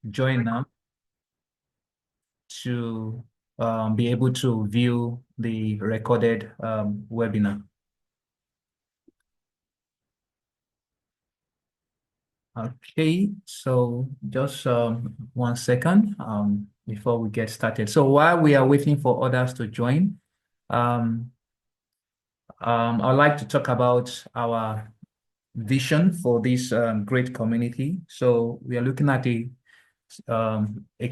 join now to be able to view the recorded webinar. Okay, so just 1 second before we get started. So while we are waiting for others to join, I'd like to talk about our vision for this great community. So we are looking at a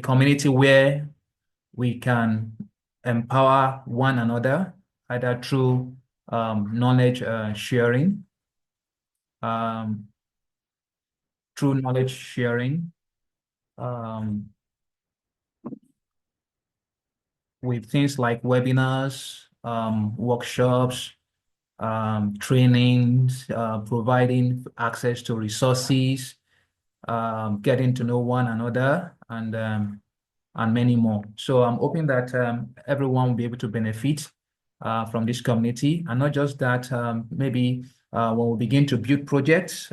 community where we can empower one another, either through knowledge sharing, um, um, with things like webinars, workshops, trainings, providing access to resources, getting to know one another, and many more. So I'm hoping that everyone will be able to benefit from this community. And not just that, maybe when we begin to build projects,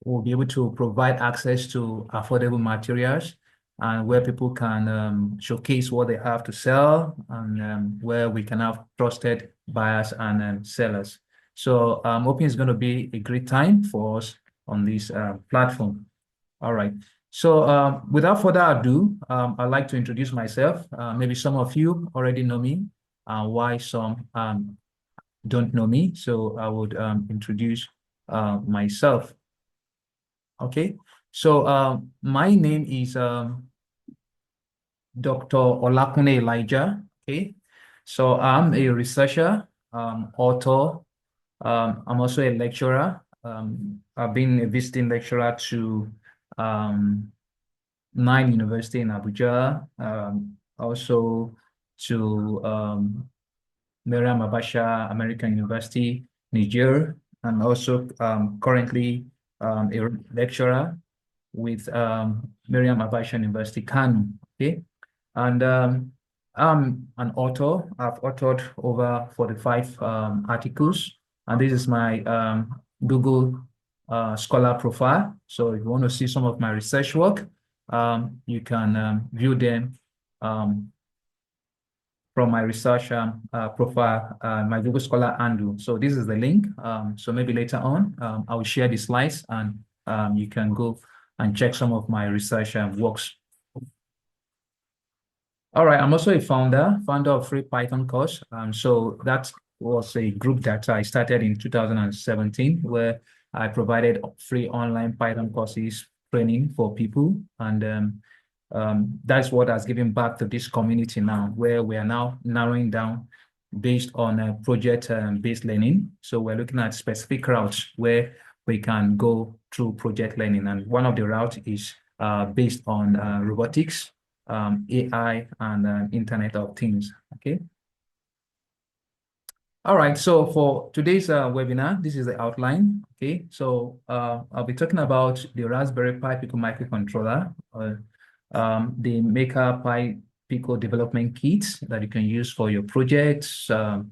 we'll be able to provide access to affordable materials and where people can showcase what they have to sell, and where we can have trusted buyers and sellers. So I'm hoping it's going to be a great time for us on this platform. All right. So without further ado, I'd like to introduce myself. Maybe some of you already know me, why some don't know me. So I would introduce myself. Okay. So my name is Dr. Olakune Elijah. Okay. So I'm a researcher, author. I'm also a lecturer. I've been a visiting lecturer to Nine University in Abuja, also to Miriam Abasha American University, Niger, and also currently a lecturer with Miriam Abasha University, Kano. Okay, and I'm an author. I've authored over 45 articles, and this is my Google Scholar profile. So if you want to see some of my research work, you can view them from my research profile, my Google Scholar handle. So this is the link. So maybe later on, I will share the slides, and you can go and check some of my research works. All right, I'm also a founder of Free Python course. So that was a group that I started in 2017, where I provided free online Python courses training for people. And that's what has given back to this community now, where we are now narrowing down based on project-based learning. So we're looking at specific routes where we can go through project learning. And one of the routes is based on robotics, AI, and Internet of Things. Okay. All right. So for today's webinar, this is the outline. Okay. So I'll be talking about the Raspberry Pi Pico Microcontroller, the Maker Pi Pico development kits that you can use for your projects,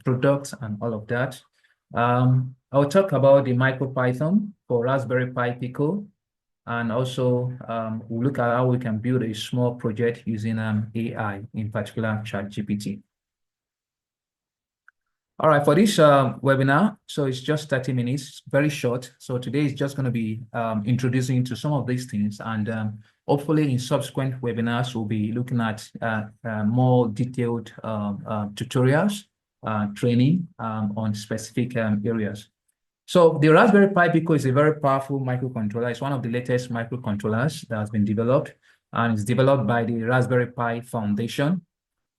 products, and all of that. I'll talk about the Micropython for Raspberry Pi Pico. And also, we'll look at how we can build a small project using AI, in particular ChatGPT. All right, for this webinar, so it's just 30 minutes, very short. So today is just going to be introducing to some of these things. And hopefully in subsequent webinars, we'll be looking at more detailed tutorials, training on specific areas. So the Raspberry Pi Pico is a very powerful microcontroller. It's one of the latest microcontrollers that has been developed, and it's developed by the Raspberry Pi Foundation.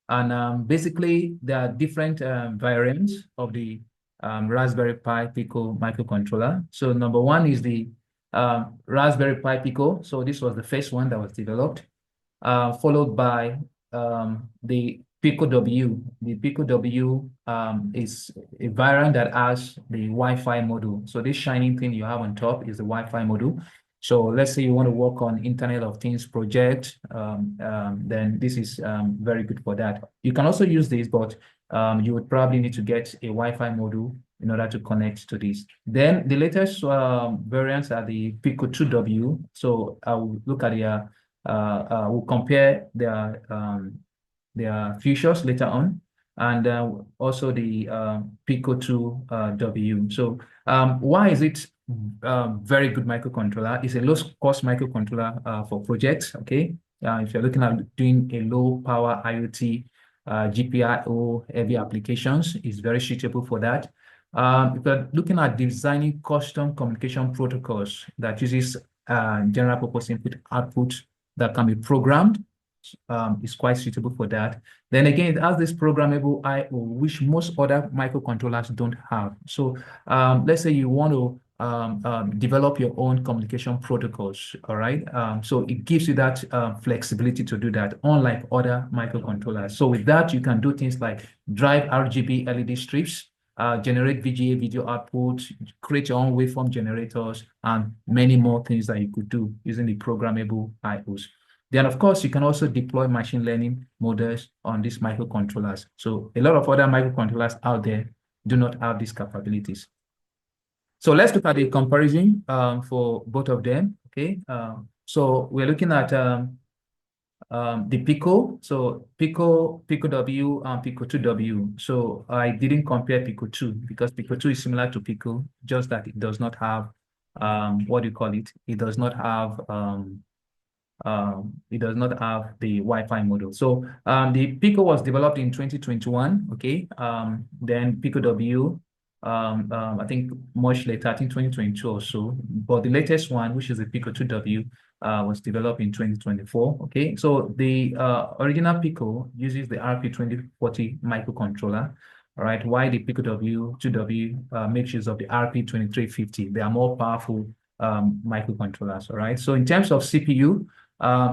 And basically, there are different variants of the Raspberry Pi Pico microcontroller. So number one is the Raspberry Pi Pico. So this was the first one that was developed, followed by the Pico W. The Pico W is a variant that has the Wi-Fi module. So this shining thing you have on top is the Wi-Fi module. So let's say you want to work on Internet of Things project, then this is very good for that. You can also use this, but you would probably need to get a Wi-Fi module in order to connect to this. Then the latest variants are the Pico 2W. So I will look at the we'll compare their features later on, and also the Pico 2 W. So why is it very good microcontroller? It's a low-cost microcontroller for projects, okay? If you're looking at doing a low-power IoT, GPIO heavy applications, is very suitable for that. If you're looking at designing custom communication protocols that uses general purpose input output that can be programmed, is quite suitable for that. Then again, it has this programmable I/O, which most other microcontrollers don't have. So let's say you want to develop your own communication protocols, all right? So it gives you that flexibility to do that, unlike other microcontrollers. So with that, you can do things like drive RGB LED strips, generate VGA video output, create your own waveform generators, and many more things that you could do using the programmable I/Os. Then, of course, you can also deploy machine learning models on these microcontrollers. So a lot of other microcontrollers out there do not have these capabilities. So let's look at the comparison for both of them, okay? So we're looking at the Pico. So Pico W and Pico 2W. So I didn't compare Pico 2 because Pico 2 is similar to Pico, just that it does not have, what do you call it? It does not have the Wi-Fi model. So the Pico was developed in 2021, okay? Then Pico W, I think much later, I think 2022 or so. But the latest one, which is the Pico 2W, was developed in 2024, okay? So the original Pico uses the RP2040 microcontroller, all right? While the Pico W 2W makes use of the RP2350. They are more powerful microcontrollers, all right? So in terms of CPU,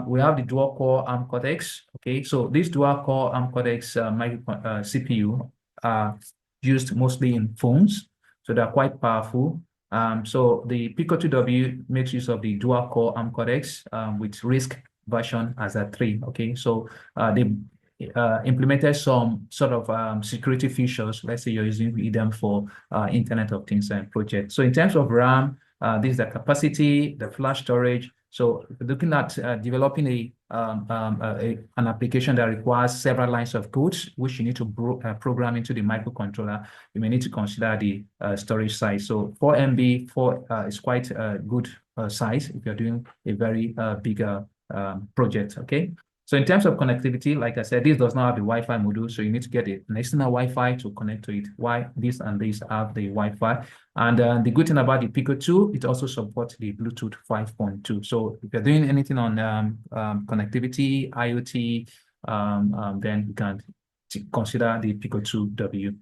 we have the dual-core ARM Cortex. Okay, so this dual-core ARM Cortex CPU are used mostly in phones, so they're quite powerful. So the Pico 2W makes use of the dual-core ARM Cortex with RISC version as a 3. Okay, so they implemented some sort of security features. Let's say you're using them for Internet of Things and projects. So in terms of RAM, this is the capacity, the flash storage. So looking at developing an application that requires several lines of code, which you need to program into the microcontroller, you may need to consider the storage size. So 4 MB is quite a good size if you're doing a very bigger project, okay? So in terms of connectivity, like I said, this does not have the Wi-Fi module, so you need to get an external Wi-Fi to connect to it. Why this and this have the Wi-Fi? And the good thing about the Pico 2, it also supports the Bluetooth 5.2. So if you're doing anything on connectivity, IoT, then you can consider the Pico 2W.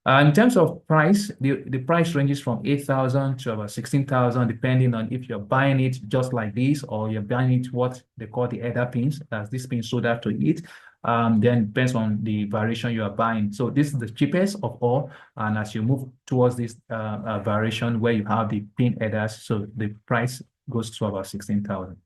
In terms of price, the price ranges from 8,000 to about 16,000, depending on if you're buying it just like this or you're buying it what they call the header pins, as this pin soldered to it. Then depends on the variation you are buying. So this is the cheapest of all. And as you move towards this variation where you have the pin headers, so the price goes to about 16,000.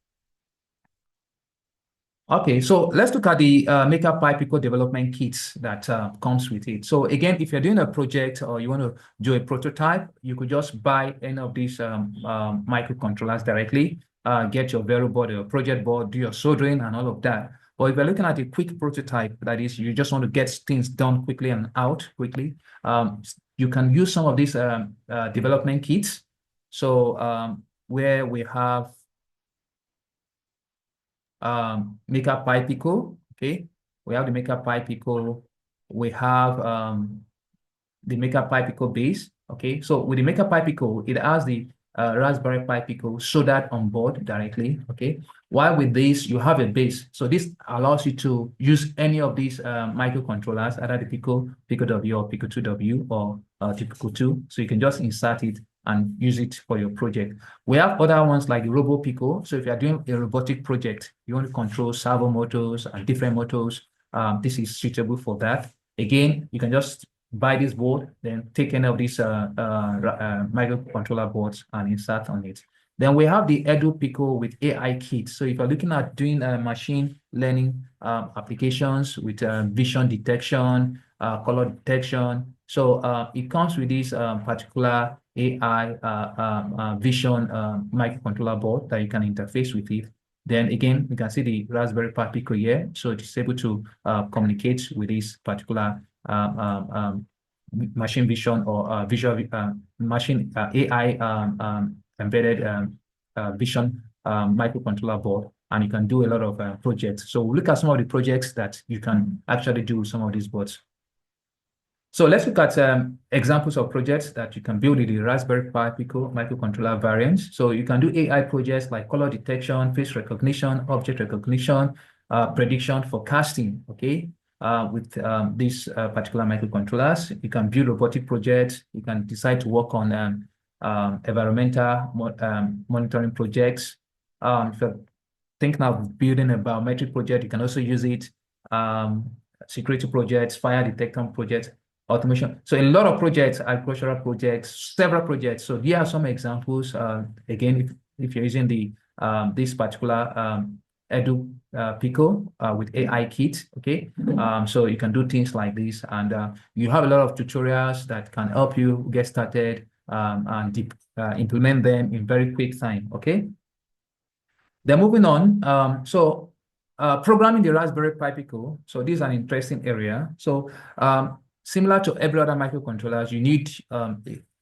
Okay, so let's look at the Micropython Pico development kits that comes with it. So again, if you're doing a project or you want to do a prototype, you could just buy any of these microcontrollers directly, get your Vero board, your project board, do your soldering and all of that. But if you're looking at a quick prototype, that is, you just want to get things done quickly and out quickly, you can use some of these development kits. So where we have Micropython Pico, okay? We have the Micropython Pico. We have the Micropython Pico base, okay? So with the Micropython Pico, it has the Raspberry Pi Pico soldered on board directly, okay? While with this, you have a base. So this allows you to use any of these microcontrollers, either the Pico, Pico W or Pico 2W or the Pico 2. So you can just insert it and use it for your project. We have other ones like the Robo Pico. So if you're doing a robotic project, you want to control servo motors and different motors, this is suitable for that. Again, you can just buy this board, then take any of these microcontroller boards and insert on it. Then we have the Edu Pico with AI kit. So if you're looking at doing machine learning applications with vision detection, color detection, so it comes with this particular AI vision microcontroller board that you can interface with it. Then again, we can see the Raspberry Pi Pico here. So it is able to communicate with this particular machine vision or visual machine AI embedded vision microcontroller board, and you can do a lot of projects. So we'll look at some of the projects that you can actually do with some of these boards. So let's look at examples of projects that you can build in the Raspberry Pi Pico microcontroller variant. So you can do AI projects like color detection, face recognition, object recognition, prediction, forecasting, okay? With these particular microcontrollers. You can build robotic projects. You can decide to work on environmental monitoring projects. If you're thinking of building a biometric project, you can also use it. Security projects, fire detection projects, automation. So a lot of projects, agricultural projects, several projects. So here are some examples. Again, if you're using the this particular Edu Pico with AI kit, okay? So you can do things like this, and you have a lot of tutorials that can help you get started and implement them in very quick time, okay? Then moving on, programming the Raspberry Pi Pico. So this is an interesting area. So similar to every other microcontrollers, you need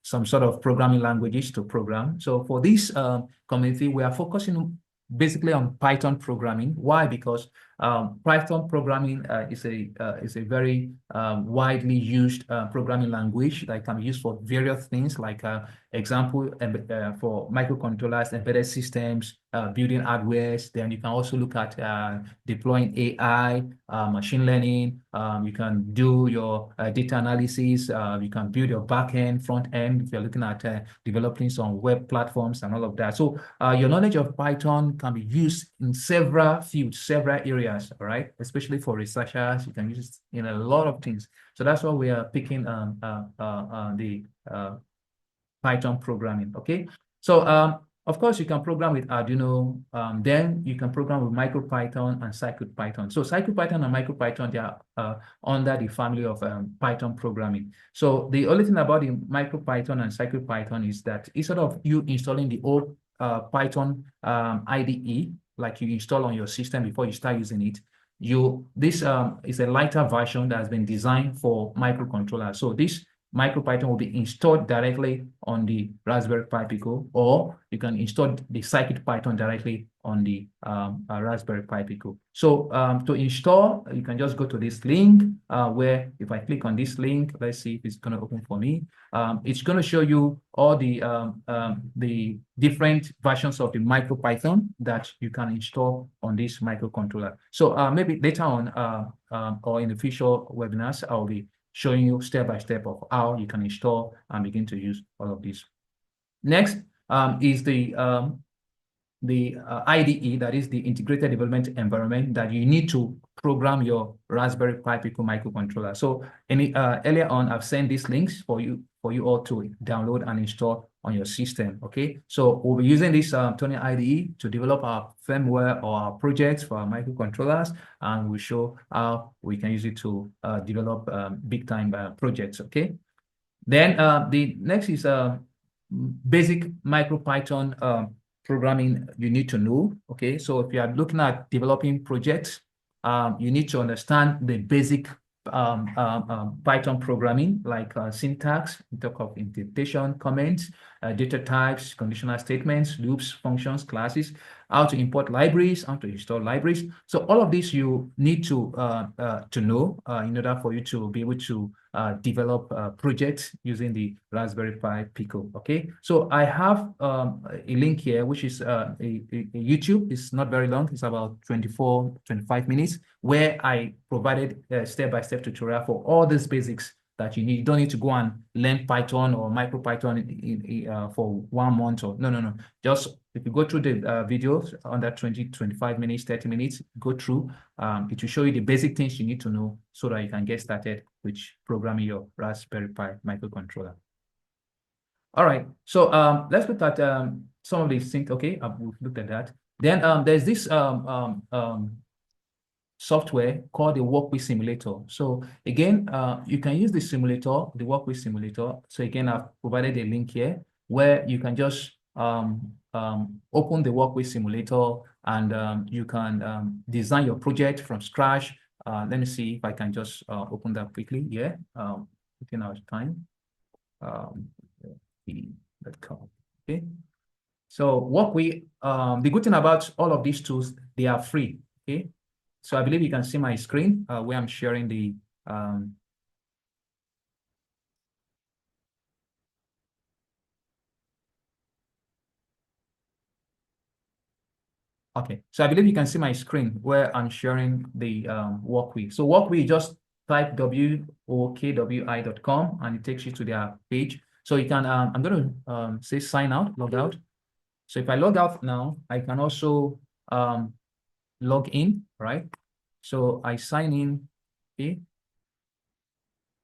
some sort of programming languages to program. So for this community, we are focusing basically on Python programming. Why? Because Python programming is a very widely used programming language that can be used for various things, like example for microcontrollers, embedded systems, building hardwares. Then you can also look at deploying AI, machine learning. You can do your data analysis. You can build your back end, front end, if you're looking at developing some web platforms and all of that. So your knowledge of Python can be used in several fields, several areas, all right? Especially for researchers, you can use it in a lot of things. So that's why we are picking the Python programming, okay? So of course, you can program with Arduino. Then you can program with Micropython and CircuitPython. So CircuitPython and Micropython, they are under the family of Python programming. So the only thing about the Micropython and CircuitPython is that instead of you installing the old Python IDE, like you install on your system before you start using it, this is a lighter version that has been designed for microcontrollers. So this Micropython will be installed directly on the Raspberry Pi Pico, or you can install the CircuitPython directly on the Raspberry Pi Pico. So to install, you can just go to this link where if I click on this link, let's see if it's going to open for me. It's going to show you all the different versions of the Micropython that you can install on this microcontroller. So maybe later on or in the future webinars, I'll be showing you step by step of how you can install and begin to use all of these. Next is the IDE, that is the Integrated Development Environment that you need to program your Raspberry Pi Pico microcontroller. So earlier on, I've sent these links for you all to download and install on your system, okay? So we'll be using this Tony IDE to develop our firmware or our projects for our microcontrollers, and we'll show how we can use it to develop big-time projects, okay? Then the next is basic MicroPython programming you need to know, okay? So if you are looking at developing projects, you need to understand the basic Python programming, like syntax, we talk of indentation, comments, data types, conditional statements, loops, functions, classes, how to import libraries, how to install libraries. So all of this you need to know in order for you to be able to develop projects using the Raspberry Pi Pico, okay? So I have a link here, which is a YouTube. It's not very long. It's about 25 minutes, where I provided a step-by-step tutorial for all these basics that you need. You don't need to go and learn Python or MicroPython for 1 month or no. Just if you go through the videos under 25 minutes, 30 minutes, go through, it will show you the basic things you need to know so that you can get started with programming your Raspberry Pi microcontroller. All right, so let's look at some of these things. Okay, we've looked at that. Then there's this software called the Wokwi simulator. So again, you can use the simulator, the Wokwi simulator. So again, I've provided a link here where you can just open the Wokwi simulator, and you can design your project from scratch. Let me see if I can just open that quickly. Yeah, within our time. Okay. So Wokwi, the good thing about all of these tools, they are free. Okay. So I believe you can see my screen where I'm sharing the okay, so I believe you can see my screen where I'm sharing the Wokwi. So Wokwi, just type wokwi.com and it takes you to their page. So you can, I'm going to say sign out, log out. So if I log out now, I can also log in, right? So I sign in, okay?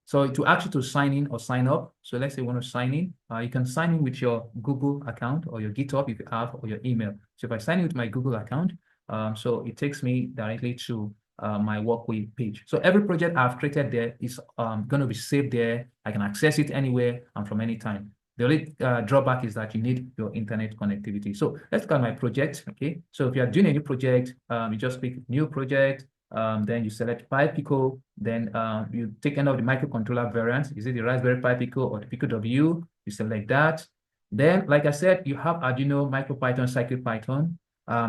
So to ask you to sign in or sign up, so let's say you want to sign in, you can sign in with your Google account or your GitHub if you have, or your email. So if I sign in with my Google account, so it takes me directly to my Wokwi page. So every project I've created there is going to be saved there. I can access it anywhere and from any time. The only drawback is that you need your internet connectivity. So let's look at my project, okay? So if you are doing a new project, you just click new project, then you select Pi Pico, then you take any of the microcontroller variants. Is it the Raspberry Pi Pico or the Pico W? You select that. Then, like I said, you have Arduino, MicroPython, CircuitPython.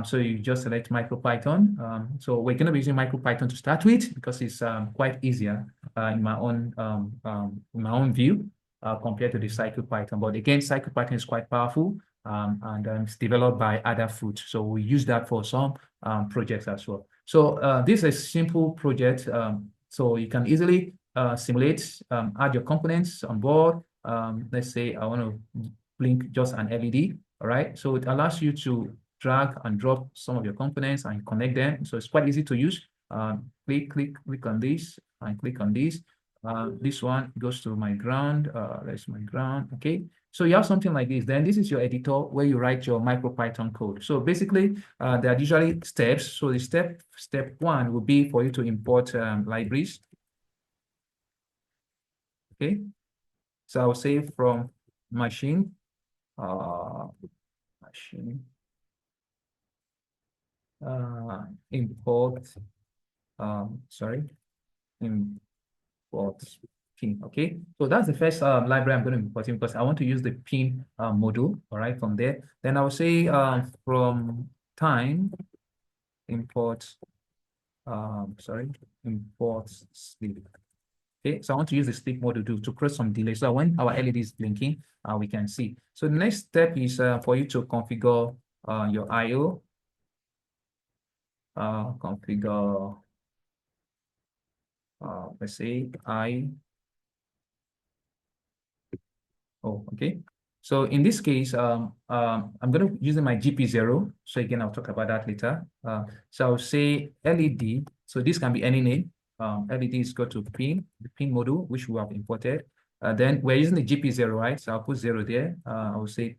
So you just select MicroPython. So we're going to be using MicroPython to start with because it's quite easier in my own view compared to the CircuitPython. But again, CircuitPython is quite powerful and it's developed by Adafruit. So we use that for some projects as well. So this is a simple project. So you can easily simulate, add your components on board. Let's say I want to blink just an LED, all right? So it allows you to drag and drop some of your components and connect them. So it's quite easy to use. Click on this and click on this. This one goes to my ground. That's my ground, okay? So you have something like this. Then this is your editor where you write your MicroPython code. So basically, there are usually steps. So the step one will be for you to import libraries. Okay. So I'll say from machine, import, import pin. Okay, so that's the first library I'm going to import because I want to use the pin module. All right, from there, then I will say from time import import sleep. Okay, so I want to use the sleep module to create some delay. So when our LED is blinking, we can see. So the next step is for you to configure your I/O. Configure. Let's say okay. So in this case, I'm going to use my GP0. So again, I'll talk about that later. So I'll say LED. So this can be any name. LED is go to pin, the pin module, which we have imported. Then we're using the GP0, right? So I'll put 0 there. I will say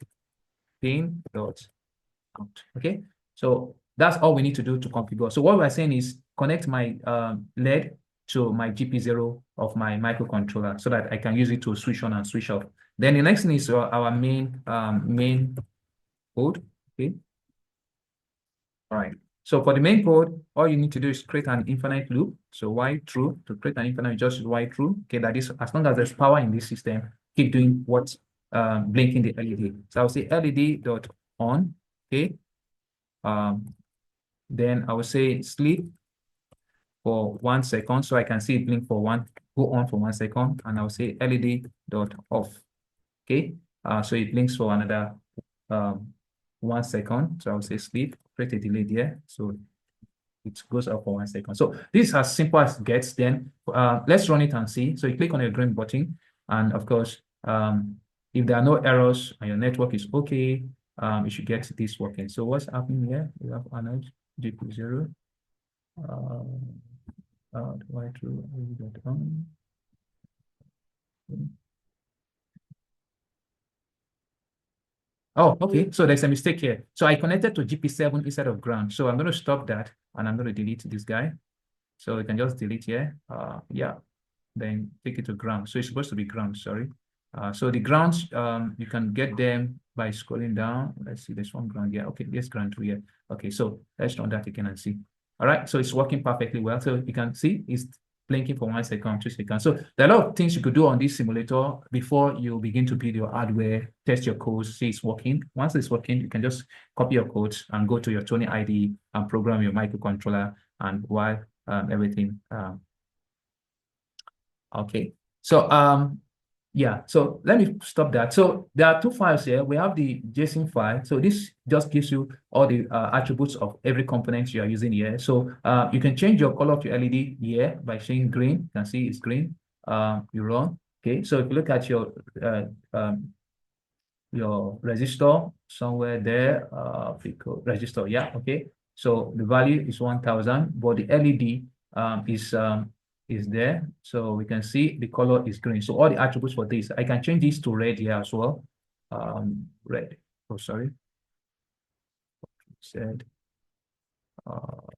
pin dot out. Okay. So that's all we need to do to configure. So what we're saying is connect my LED to my GP0 of my microcontroller so that I can use it to switch on and switch off. Then the next thing is our main code. Okay. All right. So for the main code, all you need to do is create an infinite loop. So while true, to create an infinite, just while true. Okay, that is as long as there's power in this system, keep doing what's blinking the LED. So I'll say LED dot on. Okay. Then I will say sleep for 1 second, so I can see it blink for go on for 1 second, and I'll say LED dot off. Okay, so it blinks for another 1 second. So I'll say sleep, create a delay there, so it goes up for 1 second. So this is as simple as it gets. Then let's run it and see. So you click on the green button, and of course, if there are no errors and your network is okay, you should get this working. So what's happening here? We have another GP0. Oh, okay. So there's a mistake here. So I connected to GP7 instead of ground. So I'm going to stop that and I'm going to delete this guy. So you can just delete here. Yeah. Then take it to ground. So it's supposed to be ground, sorry. So the grounds, you can get them by scrolling down. Let's see, there's one ground here. Okay, there's ground two here. Okay, so let's run that again and see. All right, so it's working perfectly well. So you can see it's blinking for 1 second, 2 seconds. So there are a lot of things you could do on this simulator before you begin to build your hardware, test your codes, see it's working. Once it's working, you can just copy your codes and go to your Tony IDE and program your microcontroller, and while everything. Okay, so yeah, so let me stop that. So there are two files here. We have the JSON file. So this just gives you all the attributes of every component you are using here. So you can change your color of your LED here by saying green. You can see it's green. You run. Okay, so if you look at your resistor somewhere there, Pico resistor, yeah, okay. So the value is 1000, but the LED is there. So we can see the color is green. So all the attributes for this, I can change this to red here as well. Red. Oh, sorry. Said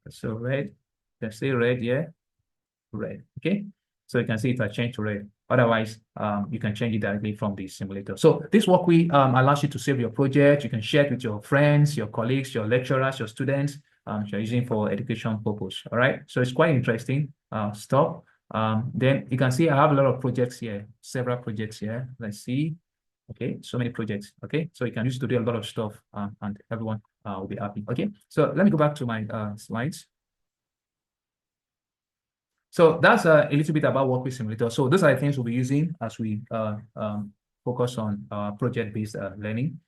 so red. You can say red here. Red. Okay. So you can see it has changed to red. Otherwise, you can change it directly from the simulator. So this Wokwi allows you to save your project. You can share it with your friends, your colleagues, your lecturers, your students. You're using for education purpose. All right. So it's quite interesting stuff. Then you can see I have a lot of projects here, several projects here. Let's see. Okay, so many projects. Okay, so you can use it to do a lot of stuff, and everyone will be happy. Okay, so let me go back to my slides. So that's a little bit about Wokwi Simulator. So those are the things we'll be using as we focus on project-based learning.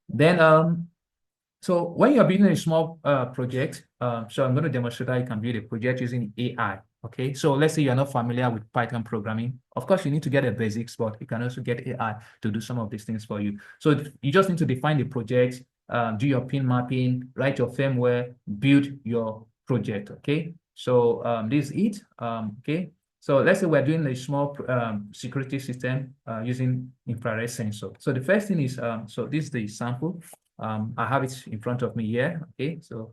Then, so when you're building a small project, so I'm going to demonstrate how you can build a project using AI. Okay, so let's say you're not familiar with Python programming. Of course, you need to get the basics, but you can also get AI to do some of these things for you. So you just need to define the project, do your pin mapping, write your firmware, build your project. Okay, so this is it. Okay, so let's say we're doing a small security system using infrared sensor. So the first thing is, so this is the sample. I have it in front of me here. Okay, so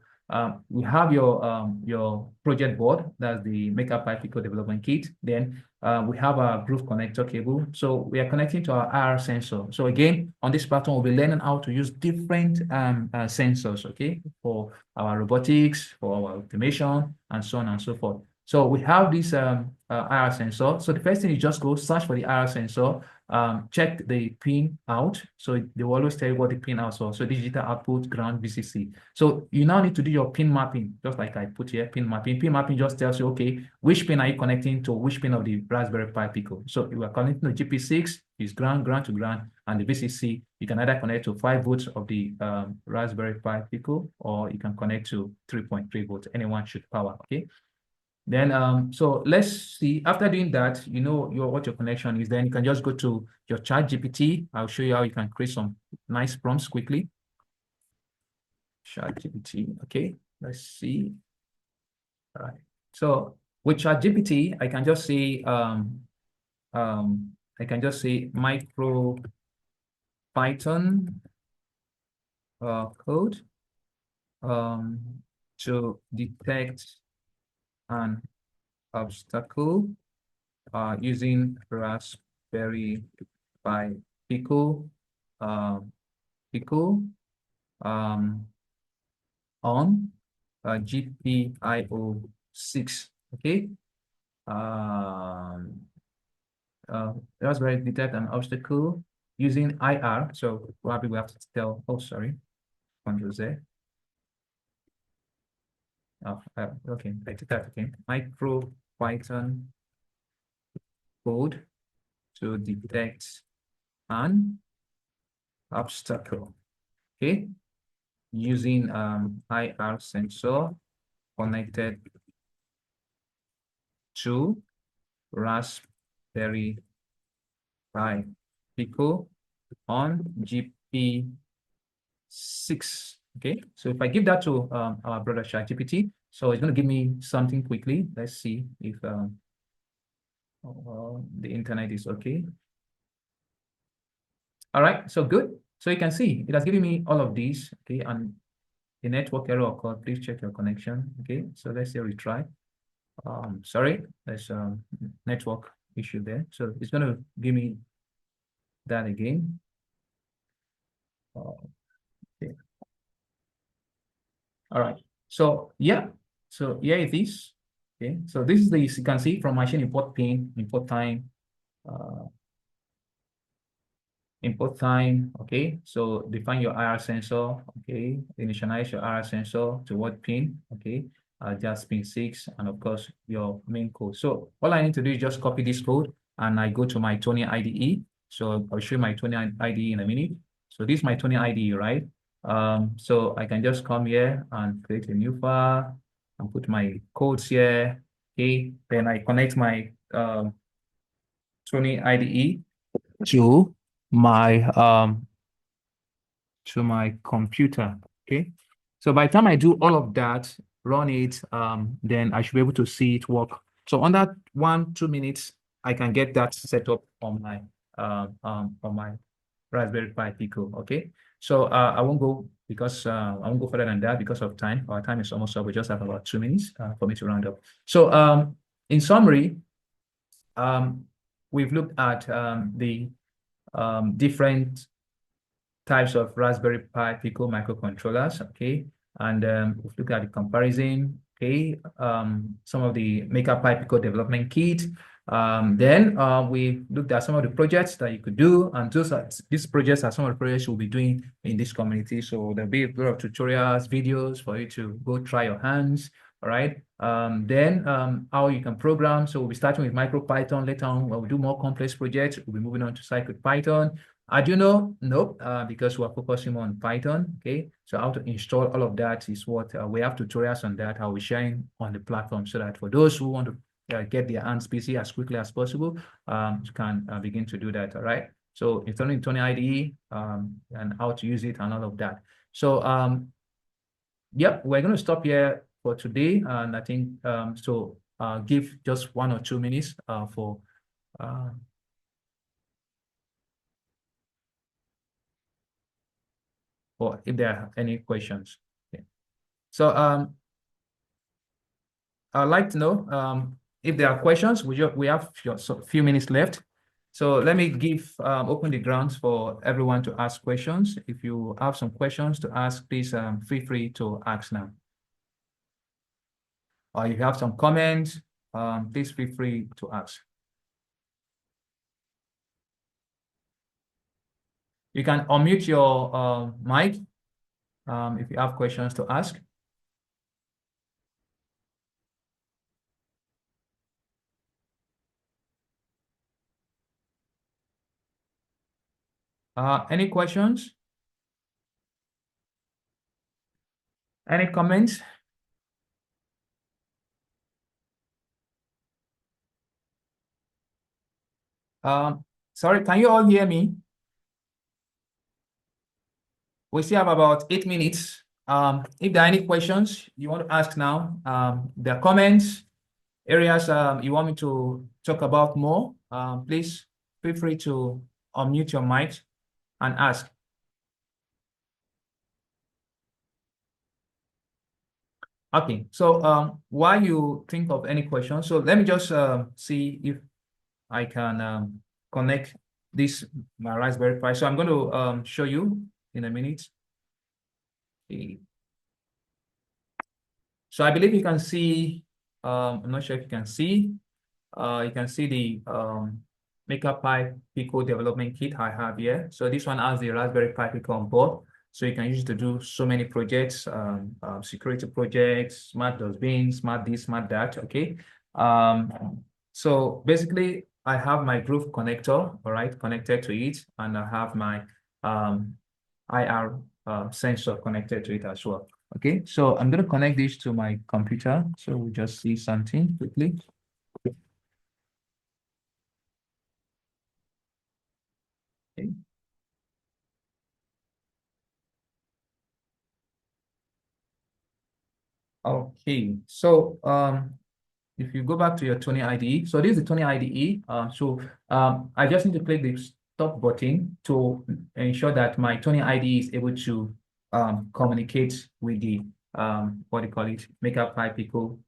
we have your project board. That's the Micropython Pi Pico development kit. Then we have our groove connector cable. So we are connecting to our IR sensor. So again, on this platform, we'll be learning how to use different sensors, okay, for our robotics, for our automation, and so on and so forth. So we have this IR sensor. So the first thing is just go search for the IR sensor, check the pin out. So they will always tell you what the pin out is. So digital output, ground, VCC. So you now need to do your pin mapping, just like I put here, pin mapping. Pin mapping just tells you, okay, which pin are you connecting to which pin of the Raspberry Pi Pico. So you are connecting to GP6, is ground, ground to ground, and the VCC, you can either connect to 5 volts of the Raspberry Pi Pico, or you can connect to 3.3 volts. Anyone should power, okay? Then, so let's see, after doing that, you know what your connection is, then you can just go to your chat GPT. I'll show you how you can create some nice prompts quickly. Chat GPT, okay, let's see. All right, so with chat GPT, I can just say, Micropython code to detect an obstacle using Raspberry Pi Pico, on GPIO 6. Okay. Raspberry detect an obstacle using IR. So probably we have to tell. Oh, sorry. Control Z. Oh, okay. I did that again. Micropython code to detect an obstacle. Okay, using IR sensor connected to Raspberry Pi Pico on GP6. Okay, so if I give that to our brother ChatGPT, so it's going to give me something quickly. Let's see if the internet is okay. All right, so good. So you can see it has given me all of these. Okay, and the network error occurred. Please check your connection. Okay, so let's say retry. Sorry, there's a network issue there. So it's going to give me that again. Okay. All right. So yeah. So here it is. Okay. So this is the, you can see from machine import pin, import time, uh, import time. Okay. So define your IR sensor. Okay. Initialize your IR sensor to what pin? Okay. Just pin 6, and of course your main code. So all I need to do is just copy this code and I go to my Tony IDE. So I'll show you my Tony IDE in a minute. So this is my Tony IDE, right? So I can just come here and create a new file and put my codes here. Okay. Then I connect my Tony IDE to my computer. Okay. So by the time I do all of that, run it, then I should be able to see it work. So under 1-2 minutes, I can get that set up on my Raspberry Pi Pico. Okay. So I won't go because I won't go further than that because of time. Our time is almost up. We just have about 2 minutes for me to round up. So in summary, we've looked at the different types of Raspberry Pi Pico microcontrollers, okay? And we've looked at the comparison, okay? Some of the Pi Pico development kit. Then we looked at some of the projects that you could do, and these projects are some of the projects we'll be doing in this community. So there'll be a lot of tutorials, videos for you to go try your hands, all right? Then how you can program. So we'll be starting with Micropython later on. When we do more complex projects, we'll be moving on to CircuitPython. Arduino, nope, because we're focusing on Python, okay? So how to install all of that is what we have tutorials on that, how we're sharing on the platform, so that for those who want to get their hands busy as quickly as possible, you can begin to do that, all right? So installing Tony IDE and how to use it and all of that. So yep, we're going to stop here for today. And I think, give just 1 or 2 minutes for or if there are any questions. Okay. So I'd like to know if there are questions. We have a few minutes left. So let me open the grounds for everyone to ask questions. If you have some questions to ask, please feel free to ask now. Or if you have some comments, please feel free to ask. You can unmute your mic if you have questions to ask. Any questions? Any comments? Sorry, can you all hear me? We still have about 8 minutes. If there are any questions you want to ask now, there are comments, areas you want me to talk about more, please feel free to unmute your mic and ask. Okay, so while you think of any questions, so let me just see if I can connect my Raspberry Pi. So I'm going to show you in a minute. Okay. So I believe you can see, I'm not sure if you can see the Pi Pico development kit I have here. So this one has the Raspberry Pi Pico on board. So you can use it to do so many projects, security projects, smart dustbin, smart this, smart that, okay? So basically, I have my Groove connector, all right, connected to it, and I have my IR sensor connected to it as well. Okay, so I'm going to connect this to my computer. So we just see something quickly. Okay. Okay, so if you go back to your Tony IDE, so this is the Tony IDE. I just need to click the stop button to ensure that my Tony IDE is able to communicate with the what do you call it, Pi Pico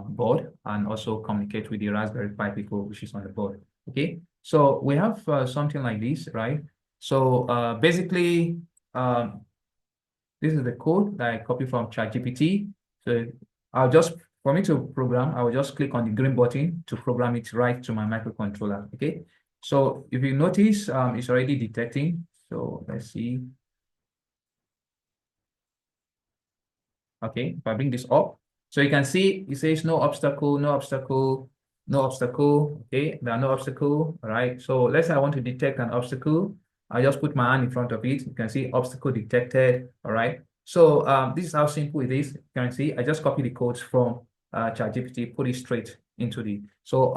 board, and also communicate with the Raspberry Pi Pico, which is on the board. Okay, so we have something like this, right? So basically, this is the code that I copied from ChatGPT. So I'll just, for me to program, I will just click on the green button to program it right to my microcontroller. Okay. So if you notice, it's already detecting. So let's see. Okay, if I bring this up, so you can see it says no obstacle, no obstacle, no obstacle. Okay, there are no obstacle. All right. So let's say I want to detect an obstacle. I just put my hand in front of it. You can see obstacle detected. All right. So this is how simple it is. You can see I just copy the codes from ChatGPT, put it straight into the. So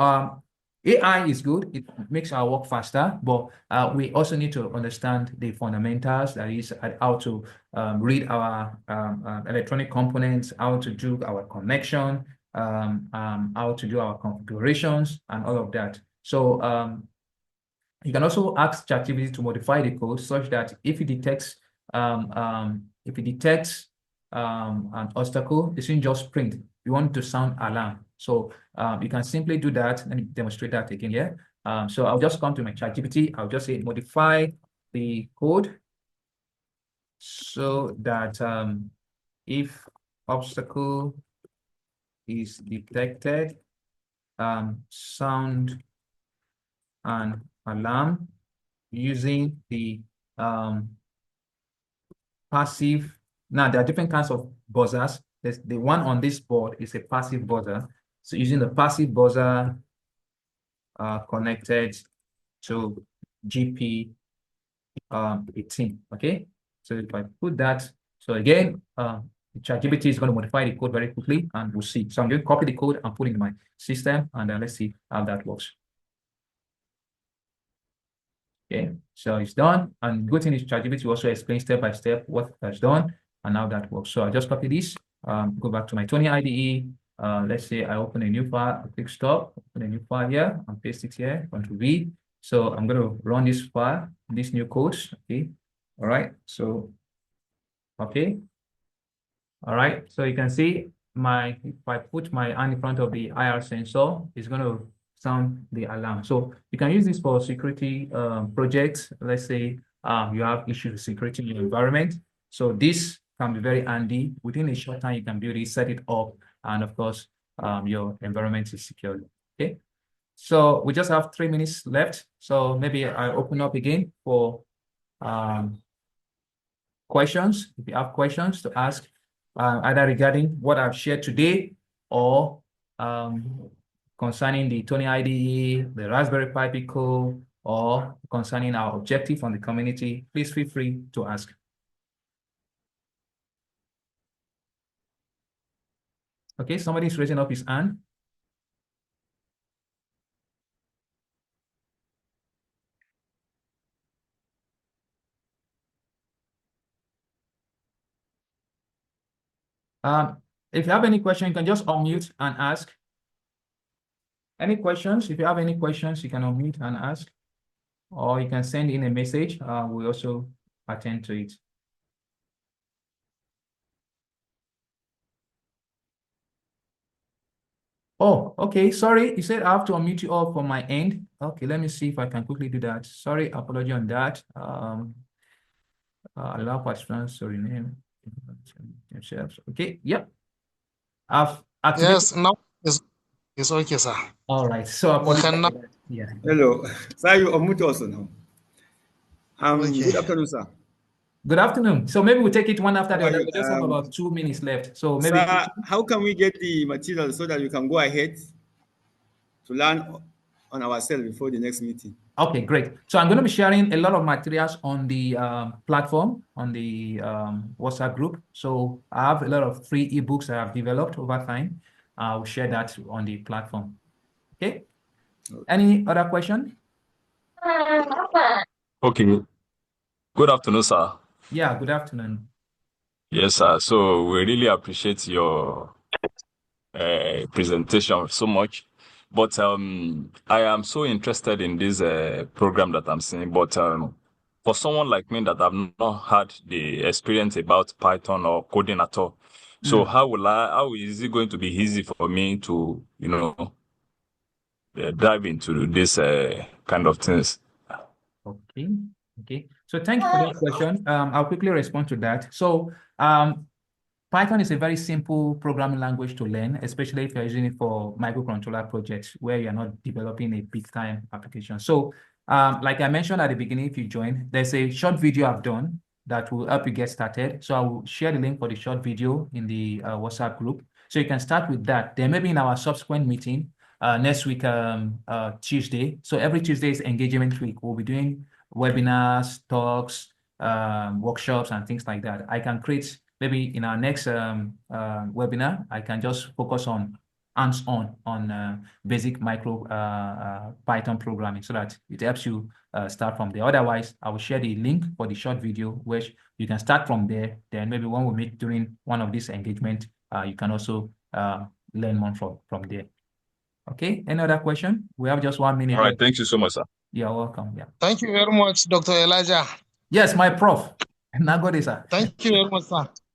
AI is good. It makes our work faster, but we also need to understand the fundamentals. That is how to read our electronic components, how to do our connection, how to do our configurations, and all of that. So you can also ask ChatGPT to modify the code such that if it detects an obstacle, it shouldn't just print. You want to sound alarm. So you can simply do that. Let me demonstrate that again here. So I'll just come to my ChatGPT. I'll just say modify the code so that if obstacle is detected, sound an alarm using the passive. Now, there are different kinds of buzzers. The one on this board is a passive buzzer. So using the passive buzzer connected to GP 18, okay? So if I put that, so again, ChatGPT is going to modify the code very quickly and we'll see. So I'm going to copy the code and put it in my system and then let's see how that works. Okay, so it's done. And good thing is ChatGPT also explains step by step what that's done and how that works. So I just copy this, go back to my Tony IDE. Let's say I open a new file, I click stop, open a new file here, and paste it here, Control V. So I'm going to run this file, this new code. Okay, all right. So, okay, all right. So you can see if I put my hand in front of the IR sensor, it's going to sound the alarm. So you can use this for security projects. Let's say you have issues with security in your environment. So this can be very handy. Within a short time, you can build it, set it up, and of course, your environment is secured. Okay. So we just have 3 minutes left. So maybe I open up again for questions. If you have questions to ask, either regarding what I've shared today or concerning the Tony IDE, the Raspberry Pi Pico, or concerning our objective on the community, please feel free to ask. Okay, somebody's raising up his hand. If you have any question, you can just unmute and ask. Any questions? If you have any questions, you can unmute and ask, or you can send in a message. We also attend to it. Oh, okay. Sorry, you said I have to unmute you all from my end. Okay, let me see if I can quickly do that. Sorry, apology on that. Allow participants to rename themselves. Okay, yep. I've activated. Yes, now it's okay, sir. All right. So We apologize can for now. that. Yeah. Hello. Sir, you unmute also now. Okay. Good afternoon, sir. Good afternoon. So maybe we'll take it one after How the are other. you? We just have about 2 minutes left. So maybe Sir, how can we get the material so that we can go ahead to learn on ourselves before the next meeting? okay, great. So I'm going to be sharing a lot of materials on the platform, on the WhatsApp group. So I have a lot of free ebooks that I've developed over time. I'll share that on the platform. Okay. Any other question? Okay. Good afternoon, sir. Yeah, good afternoon. Yes, sir. So we really appreciate your presentation so much. But I am so interested in this program that I'm seeing. But for someone like me that have not had the experience about Python or coding at all, so how is it going to be easy for me to, dive into this kind of things. Okay. Okay. So thank you for that question. I'll quickly respond to that. So Python is a very simple programming language to learn, especially if you're using it for microcontroller projects where you're not developing a big time application. So like I mentioned at the beginning, if you join, there's a short video I've done that will help you get started. So I will share the link for the short video in the WhatsApp group. So you can start with that. Then maybe in our subsequent meeting next week, Tuesday. So every Tuesday is engagement week. We'll be doing webinars, talks, workshops, and things like that. I can create maybe in our next webinar, I can just focus on hands-on on basic micro Python programming so that it helps you start from there. Otherwise, I will share the link for the short video, which you can start from there. Then maybe when we meet during one of these engagement, you can also learn more from there. Okay, any other question? We have just 1 minute. All right, thank you so much, sir. You're welcome. Yeah. Thank you very much, Dr. Elijah. Yes, my prof. Nagode, sir. Thank you very much, sir.